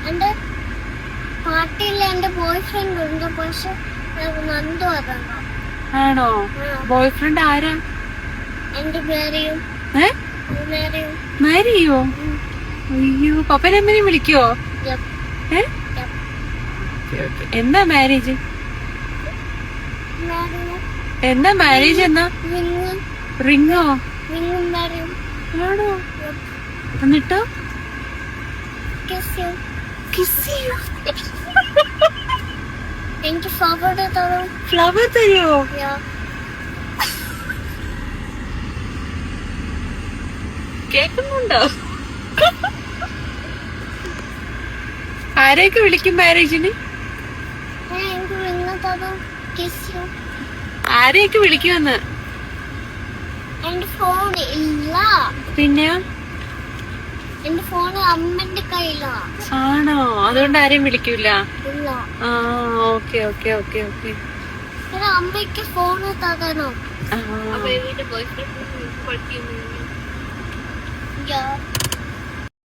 എന്റെ പാർട്ടിയിൽ എന്റെ ബോയ് ഫ്രണ്ട് ഉണ്ട്, പക്ഷെ നന്ദു അതെന്നോ. ആണോ? ബോയ് ഫ്രണ്ട് ആരാ? എന്റെ മാരിയും. മാരിയോ? അയ്യോ, പപ്പനെ അമ്മനെയും വിളിക്കുവോ? എന്നാ മാരേജ്? എന്നാ മാരേജ്? എന്നാ റിങ്ങോ? ആണോ? എന്നിട്ടോ? എനിക്ക് ഫ്ലവർ തരുമോ? കേക്കുന്നുണ്ടോ? ആരെയൊക്കെ വിളിക്കും മാരേജിന്? ആരെയൊക്കെ വിളിക്കുമെന്ന്? എന്റെ ഫോൺ ഇല്ല. പിന്നെ എന്റെ ഫോൺ അമ്മന്റെ കയ്യിലാ. ആണോ? അതുകൊണ്ട് ആരെയും വിളിക്കൂല? ഇല്ല. ആ, ഓക്കെ ഓക്കെ ഓക്കെ ഓക്കെ. അമ്മയ്ക്ക് ഫോണ് തകനോ? ആ.